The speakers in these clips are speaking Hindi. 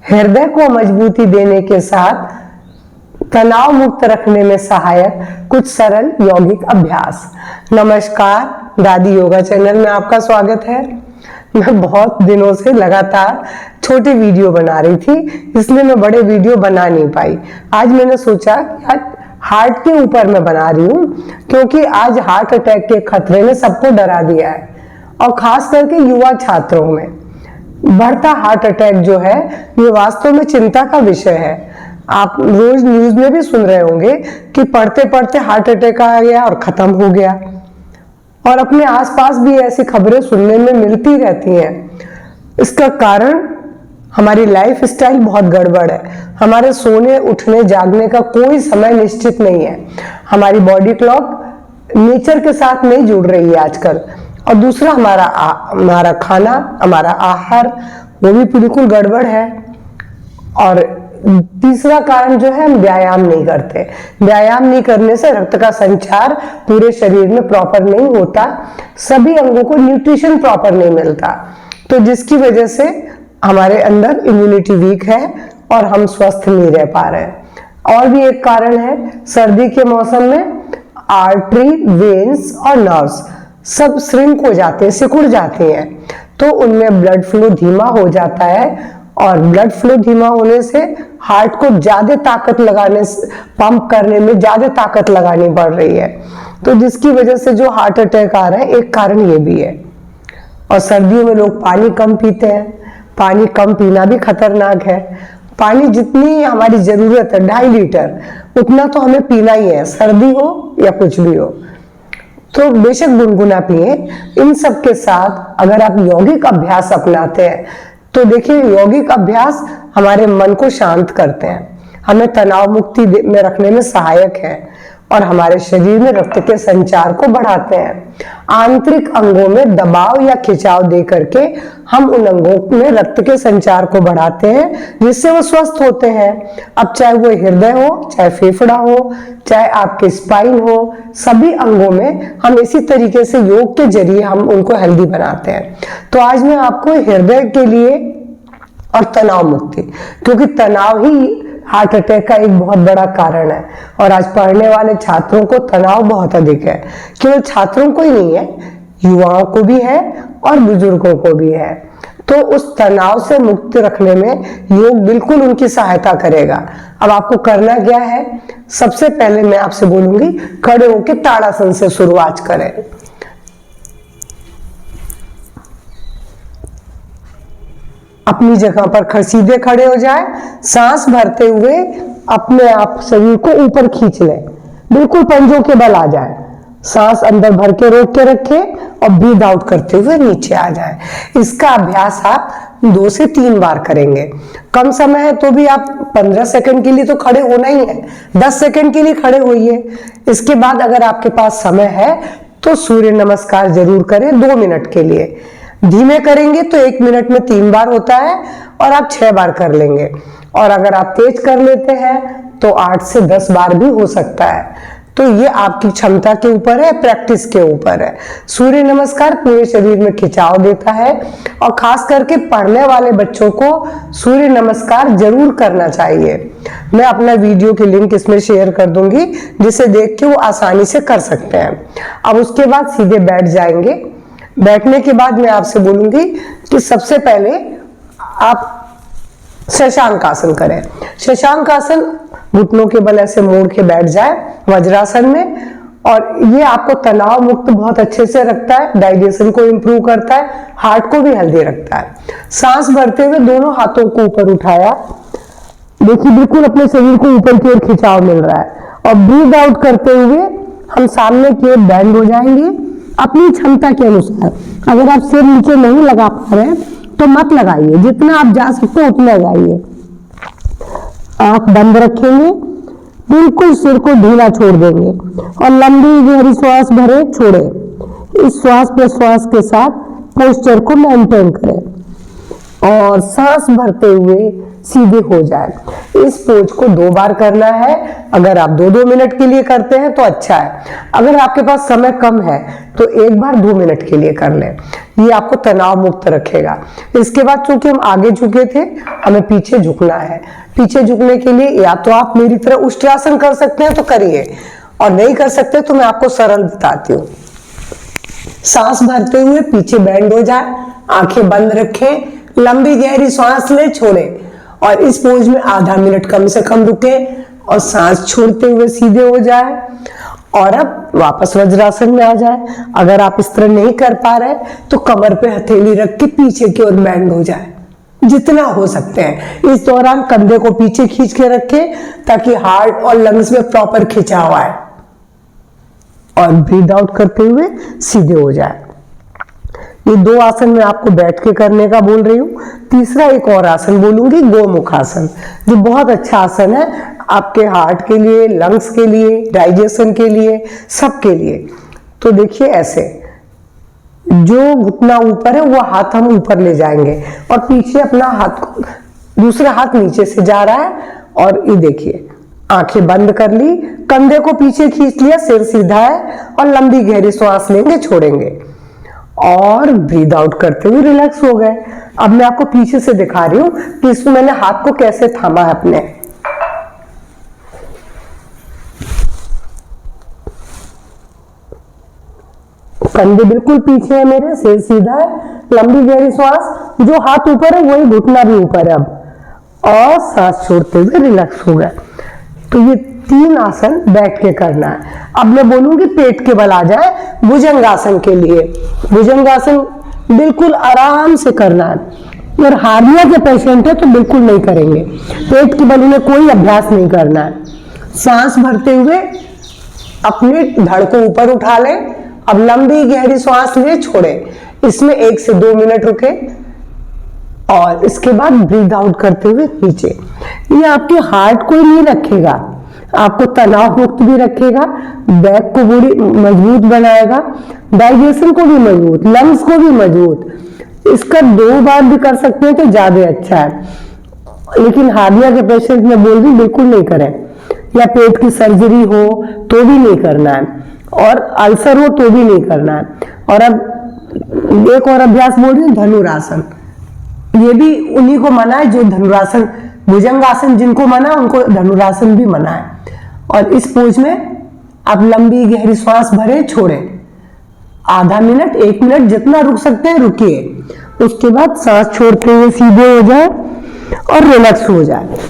हृदय को मजबूती देने के साथ तनाव मुक्त रखने में सहायक कुछ सरल यौगिक अभ्यास। नमस्कार, दादी योगा चैनल में आपका स्वागत है। मैं बहुत दिनों से लगातार छोटे वीडियो बना रही थी, इसलिए मैं बड़े वीडियो बना नहीं पाई। आज मैंने सोचा कि हार्ट के ऊपर मैं बना रही हूँ, क्योंकि आज हार्ट अटैक के खतरे ने सबको डरा दिया है और खास करके युवा छात्रों में बढ़ता हार्ट अटैक जो है ये वास्तव में चिंता का विषय है। आप रोज न्यूज में भी सुन रहे होंगे कि पढ़ते पढ़ते हार्ट अटैक आ गया और खत्म हो गया, और अपने आसपास भी ऐसी खबरें सुनने में मिलती रहती हैं। इसका कारण हमारी लाइफ स्टाइल बहुत गड़बड़ है। हमारे सोने उठने जागने का कोई समय निश्चित नहीं है। हमारी बॉडी क्लॉक नेचर के साथ नहीं जुड़ रही है आजकल। और दूसरा हमारा खाना, हमारा आहार वो भी बिल्कुल गड़बड़ है। और तीसरा कारण जो है, हम व्यायाम नहीं करते। व्यायाम नहीं करने से रक्त का संचार पूरे शरीर में प्रॉपर नहीं होता, सभी अंगों को न्यूट्रिशन प्रॉपर नहीं मिलता, तो जिसकी वजह से हमारे अंदर इम्यूनिटी वीक है और हम स्वस्थ नहीं रह पा रहे। और भी एक कारण है, सर्दी के मौसम में आर्टरी, वेन्स और नर्व्स सब श्रिंक हो जाते हैं, सिकुड़ जाते हैं, तो उनमें ब्लड फ्लो धीमा हो जाता है। और ब्लड फ्लो धीमा होने से हार्ट को ज्यादा ताकत लगाने, पंप करने में ज्यादा ताकत लगानी पड़ रही है, तो जिसकी वजह से जो हार्ट अटैक आ रहा है, एक कारण ये भी है। और सर्दियों में लोग पानी कम पीते हैं। पानी कम पीना भी खतरनाक है। पानी जितनी हमारी जरूरत है, 2.5 लीटर, उतना तो हमें पीना ही है, सर्दी हो या कुछ भी हो। तो बेशक गुनगुना पिए। इन सब के साथ अगर आप यौगिक अभ्यास अपनाते हैं तो देखिए, यौगिक अभ्यास हमारे मन को शांत करते हैं, हमें तनाव मुक्ति में रखने में सहायक है और हमारे शरीर में रक्त के संचार को बढ़ाते हैं। आंतरिक अंगों में दबाव या खिंचाव दे करके हम उन अंगों में रक्त के संचार को बढ़ाते हैं, जिससे वो स्वस्थ होते हैं। अब चाहे वो हृदय हो, चाहे फेफड़ा हो, चाहे आपके स्पाइन हो, सभी अंगों में हम इसी तरीके से योग के जरिए हम उनको हेल्दी बनाते हैं। तो आज मैं आपको हृदय के लिए और तनाव मुक्ति, क्योंकि तनाव ही हार्ट अटैक का एक बहुत बड़ा कारण है। और आज पढ़ने वाले छात्रों को तनाव बहुत अधिक है। केवल छात्रों को ही नहीं है, युवाओं को भी है और बुजुर्गों को भी है। तो उस तनाव से मुक्त रखने में योग बिल्कुल उनकी सहायता करेगा। अब आपको करना क्या है, सबसे पहले मैं आपसे बोलूंगी, खड़े होकर ताड़ासन से शुरुआत करें। अपनी जगह पर सीधे खड़े हो जाए, सांस भरते हुए अपने आप शरीर को ऊपर खींच लें, बिल्कुल पंजों के बल आ जाए। सांस अंदर भर के रोक के रखें और ब्रीद आउट करते हुए नीचे आ जाए। इसका अभ्यास आप 2 से 3 बार करेंगे। कम समय है तो भी आप 15 सेकंड के लिए तो खड़े होना ही है, 10 सेकंड के लिए खड़े होइए। इसके बाद अगर आपके पास समय है तो सूर्य नमस्कार जरूर करें 2 मिनट के लिए। धीमे करेंगे तो 1 मिनट में 3 बार होता है और आप 6 बार कर लेंगे, और अगर आप तेज कर लेते हैं तो 8 से 10 बार भी हो सकता है। तो ये आपकी क्षमता के ऊपर है, प्रैक्टिस के ऊपर है। सूर्य नमस्कार पूरे शरीर में खिंचाव देता है, और खास करके पढ़ने वाले बच्चों को सूर्य नमस्कार जरूर करना चाहिए। मैं अपना वीडियो की लिंक इसमें शेयर कर दूंगी, जिसे देख के वो आसानी से कर सकते हैं। अब उसके बाद सीधे बैठ जाएंगे। बैठने के बाद मैं आपसे बोलूंगी कि सबसे पहले आप शशांक आसन करें। शशांक आसन घुटनों के बल ऐसे मोड़ के बैठ जाए वज्रासन में, और ये आपको तनाव मुक्त बहुत अच्छे से रखता है, डाइजेशन को इंप्रूव करता है, हार्ट को भी हेल्दी रखता है। सांस भरते हुए दोनों हाथों को ऊपर उठाया, देखिए बिल्कुल अपने शरीर को ऊपर की ओर खिंचाव मिल रहा है, और ब्रीद आउट करते हुए हम सामने की ओर बेंड हो जाएंगे अपनी क्षमता के अनुसार। अगर आप सिर नीचे नहीं लगा पा रहे तो मत लगाइए, जितना आप जा सकते हो उतना लगाइए। आंख बंद रखेंगे, बिल्कुल सिर को ढीला छोड़ देंगे और लंबी गहरी श्वास भरे छोड़े। इस श्वास प्रश्वास के साथ पोस्चर को मेंटेन करें और सांस भरते हुए सीधे हो जाए। इस पोज को 2 बार करना है। अगर आप 2-2 मिनट के लिए करते हैं तो अच्छा है। अगर आपके पास समय कम है तो 1 बार 2 मिनट के लिए कर लें। ये आपको तनाव मुक्त रखेगा। इसके बाद चूंकि हम आगे झुके थे, हमें पीछे झुकना है। पीछे झुकने के लिए या तो आप मेरी तरह उष्ट्रासन कर सकते हैं तो करिए, और नहीं कर सकते तो मैं आपको सरल बताती हूँ। सांस भरते हुए पीछे बैंड हो जाए, आंखें बंद रखें, लंबी गहरी सांस ले, छोड़े, और इस पोज में आधा मिनट कम से कम रुके और सांस छोड़ते हुए सीधे हो जाए, और अब वापस वज्रासन में आ जाए। अगर आप इस तरह नहीं कर पा रहे तो कमर पे हथेली रख के पीछे की ओर बैंड हो जाए जितना हो सकते हैं। इस दौरान कंधे को पीछे खींच के रखें ताकि हार्ट और लंग्स में प्रॉपर खिंचाव आए, और ब्रीद आउट करते हुए सीधे हो जाए। ये 2 आसन मैं आपको बैठ के करने का बोल रही हूँ। तीसरा एक और आसन बोलूंगी, गोमुख आसन, जो बहुत अच्छा आसन है आपके हार्ट के लिए, लंग्स के लिए, डाइजेशन के लिए, सबके लिए। तो देखिए, ऐसे जो घुटना ऊपर है वो हाथ हम ऊपर ले जाएंगे और पीछे अपना हाथ, दूसरा हाथ नीचे से जा रहा है, और ये देखिए, आंखें बंद कर ली, कंधे को पीछे खींच लिया, सिर सीधा है, और लंबी गहरी सांस लेंगे, छोड़ेंगे, और ब्रीद आउट करते हुए रिलैक्स हो गए। अब मैं आपको पीछे से दिखा रही हूं कि इसमें मैंने हाथ को कैसे थामा है अपने। कंधे बिल्कुल पीछे है मेरे, सिर सीधा है, लंबी गहरी सांस, जो हाथ ऊपर है वही घुटना भी ऊपर है अब, और सांस छोड़ते हुए रिलैक्स हो गए। तो ये 3 आसन बैठ के करना है। अब मैं बोलूंगी पेट के बल आ जाए भुजंगासन के लिए। भुजंगासन बिल्कुल आराम से करना है, और हार्निया के पेशेंट है तो बिल्कुल नहीं करेंगे। पेट के बल में कोई अभ्यास नहीं करना है। सांस भरते हुए अपने धड़ को ऊपर उठा लें। अब लंबी गहरी सांस ले, छोड़े, इसमें 1 से 2 मिनट रुके, और इसके बाद ब्रीद आउट करते हुए नीचे। ये आपके हार्ट को ही नहीं रखेगा, आपको तनाव मुक्त भी रखेगा, बैक को पूरी मजबूत बनाएगा, डाइजेशन को भी मजबूत, लंग्स को भी मजबूत। इसका 2 बार भी कर सकते हैं तो ज्यादा अच्छा है, लेकिन हार्निया के पेशेंट में बोल रही बिल्कुल नहीं करें, या पेट की सर्जरी हो तो भी नहीं करना है, और अल्सर हो तो भी नहीं करना है। और अब एक और अभ्यास बोल रही हूँ, धनुरासन। ये भी उन्हीं को मना है जो धनुरासन, भुजंगासन जिनको मना उनको धनुरासन भी मना है। और इस पोज में आप लंबी गहरी सांस भरे, छोड़े, आधा मिनट, 1 मिनट, जितना रुक सकते हैं रुकिए। उसके बाद सांस छोड़ते हुए सीधे हो जाए और रिलैक्स हो जाए।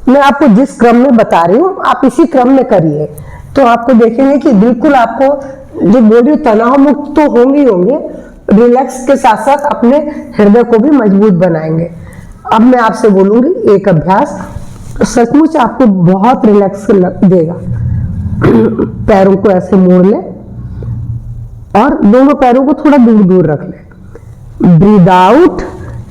मैं आपको जिस क्रम में बता रही हूँ आप इसी क्रम में करिए, तो आपको देखेंगे कि बिल्कुल आपको जो बॉडी तनाव मुक्त तो होंगे ही होंगे, रिलैक्स के साथ साथ अपने हृदय को भी मजबूत बनाएंगे। अब मैं आपसे बोलूंगी एक अभ्यास, सचमुच आपको बहुत रिलैक्स देगा। पैरों को ऐसे मोड़ ले और दोनों पैरों को थोड़ा दूर दूर रख ले। ब्रीद आउट,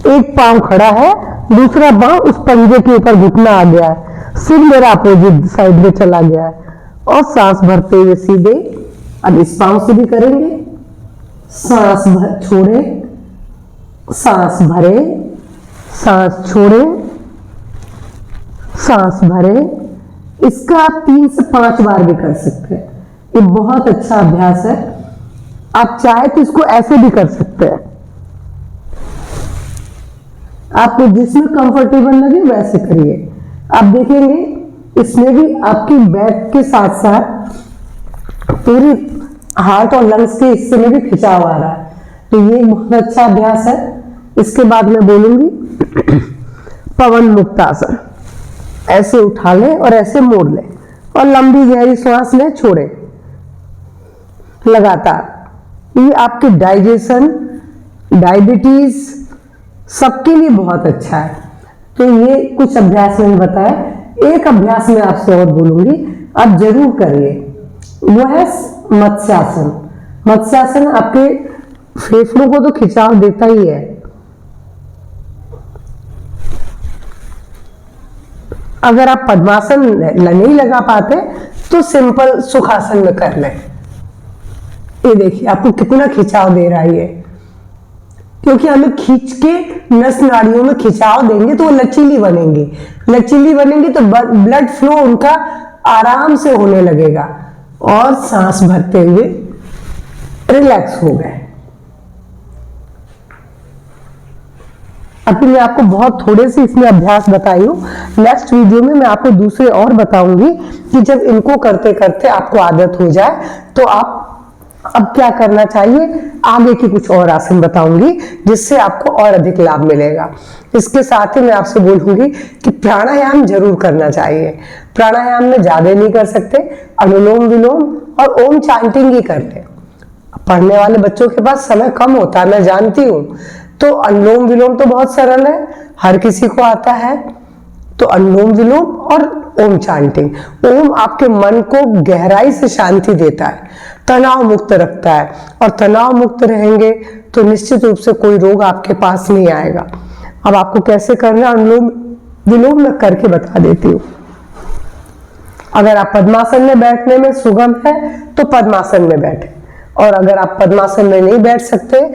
एक पांव खड़ा है, दूसरा पांव उस पंजे के ऊपर घुटना आ गया है, सिर मेरा अपोजिट साइड में चला गया है, और सांस भरते हुए सीधे। अब इस पांव से भी करेंगे, सांस भर, छोड़े, सांस भरे, सांस छोड़े, सांस भरे। इसका आप 3 से 5 बार भी कर सकते हैं। ये बहुत अच्छा अभ्यास है। आप चाहे तो इसको ऐसे भी कर सकते हैं, आपको जिसमें कंफर्टेबल लगे वैसे करिए। आप देखेंगे इसमें भी आपकी बैक के साथ साथ पूरी हार्ट और लंग्स के हिस्से में भी खिंचाव आ रहा है, तो ये बहुत अच्छा अभ्यास है। इसके बाद मैं बोलूंगी पवन मुक्तासन। ऐसे उठा ले और ऐसे मोड़ ले, और लंबी गहरी सांस ले, छोड़े लगातार। ये आपके डाइजेशन, डायबिटीज, सबके लिए बहुत अच्छा है। तो ये कुछ अभ्यास मैंने बताया। एक अभ्यास मैं आपसे और बोलूंगी, आप जरूर करिए, वो है मत्स्यासन। मत्स्यासन आपके फेफड़ों को तो खिंचाव देता ही है। अगर आप पद्मासन नहीं लगा पाते तो सिंपल सुखासन में कर लें। ये देखिए आपको कितना खिंचाव दे रहा है। क्योंकि हमें खींच के नस नाड़ियों में खिंचाव देंगे तो वो लचीली बनेंगी, लचीली बनेंगी तो ब्लड फ्लो उनका आराम से होने लगेगा और सांस भरते हुए रिलैक्स हो गए। अभी मैं आपको बहुत थोड़े से इसमें अभ्यास बताई हूँ, नेक्स्ट वीडियो में मैं आपको दूसरे और बताऊंगी कि जब इनको करते करते आपको आदत हो जाए तो आप अब क्या करना चाहिए, आगे की कुछ और आसन बताऊंगी जिससे आपको और अधिक लाभ मिलेगा। इसके साथ ही मैं आपसे बोलूंगी कि प्राणायाम जरूर करना चाहिए। प्राणायाम में ज्यादा नहीं कर सकते, अनुलोम विलोम और ओम चांटिंग ही कर ले। पढ़ने वाले बच्चों के पास समय कम होता है, मैं जानती हूँ, तो अनुलोम विलोम तो बहुत सरल है, हर किसी को आता है। तो अनुलोम विलोम और ओम चांटिंग। ओम आपके मन को गहराई से शांति देता है, तनाव मुक्त रखता है, और तनाव मुक्त रहेंगे तो निश्चित रूप से कोई रोग आपके पास नहीं आएगा। अब आपको कैसे करना अनुलोम विलोम मैं करके बता देती हूँ। अगर आप पद्मासन में बैठने में सुगम है तो पद्मासन में बैठे, और अगर आप पद्मासन में नहीं बैठ सकते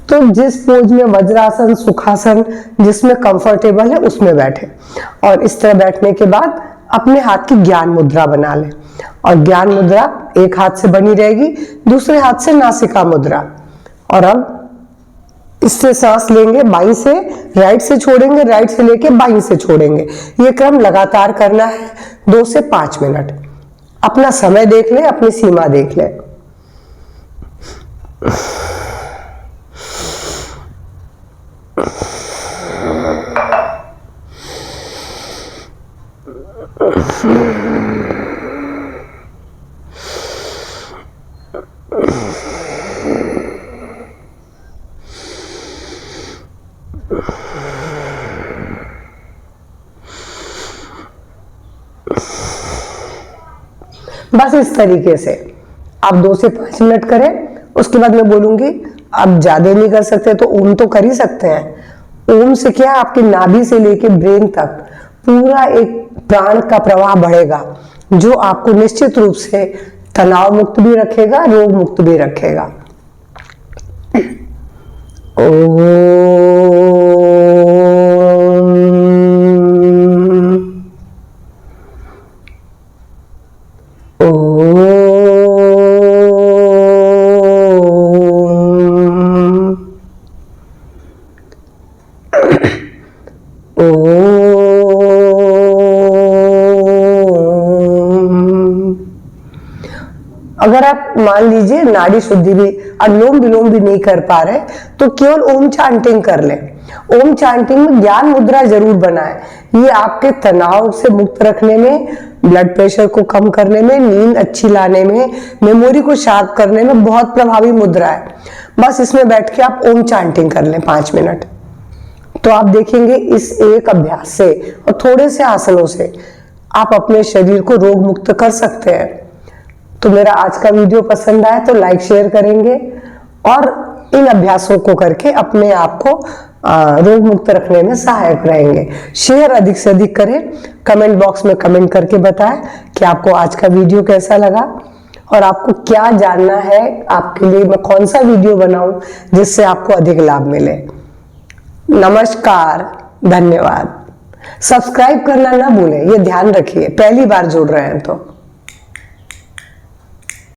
तो जिस पोज में वज्रासन, सुखासन जिसमें कंफर्टेबल है उसमें बैठे। और इस तरह बैठने के बाद अपने हाथ की ज्ञान मुद्रा बना लें, और ज्ञान मुद्रा एक हाथ से बनी रहेगी, दूसरे हाथ से नासिका मुद्रा। और अब इससे सांस लेंगे, बाईं से राइट से छोड़ेंगे, राइट से लेके बाईं से छोड़ेंगे। ये क्रम लगातार करना है 2 से 5 मिनट। अपना समय देख लें, अपनी सीमा देख लें। बस इस तरीके से आप 2 से 5 मिनट करें। उसके बाद मैं बोलूंगी आप ज्यादा नहीं कर सकते तो ओम तो कर ही सकते हैं। ओम से क्या, आपकी नाभि से लेके ब्रेन तक पूरा एक प्राण का प्रवाह बढ़ेगा जो आपको निश्चित रूप से तनाव मुक्त भी रखेगा, रोग मुक्त भी रखेगा। अगर आप मान लीजिए नाड़ी शुद्धि भी, अनुलोम विलोम भी नहीं कर पा रहे तो केवल ओम चांटिंग कर लें। ओम चांटिंग में ज्ञान मुद्रा जरूर बनाएं। ये आपके तनाव से मुक्त रखने में, ब्लड प्रेशर को कम करने में, नींद अच्छी लाने में, मेमोरी को शार्प करने में बहुत प्रभावी मुद्रा है। बस इसमें बैठ के आप ओम चांटिंग कर लें 5 मिनट, तो आप देखेंगे इस एक अभ्यास से और थोड़े से आसनों से आप अपने शरीर को रोग मुक्त कर सकते हैं। तो मेरा आज का वीडियो पसंद आए तो लाइक शेयर करेंगे, और इन अभ्यासों को करके अपने आप को रोग मुक्त रखने में सहायक रहेंगे। शेयर अधिक से अधिक करें, कमेंट बॉक्स में कमेंट करके बताएं कि आपको आज का वीडियो कैसा लगा और आपको क्या जानना है, आपके लिए मैं कौन सा वीडियो बनाऊं जिससे आपको अधिक लाभ मिले। नमस्कार, धन्यवाद। सब्सक्राइब करना ना भूलें, ये ध्यान रखिए, पहली बार जुड़ रहे हैं तो।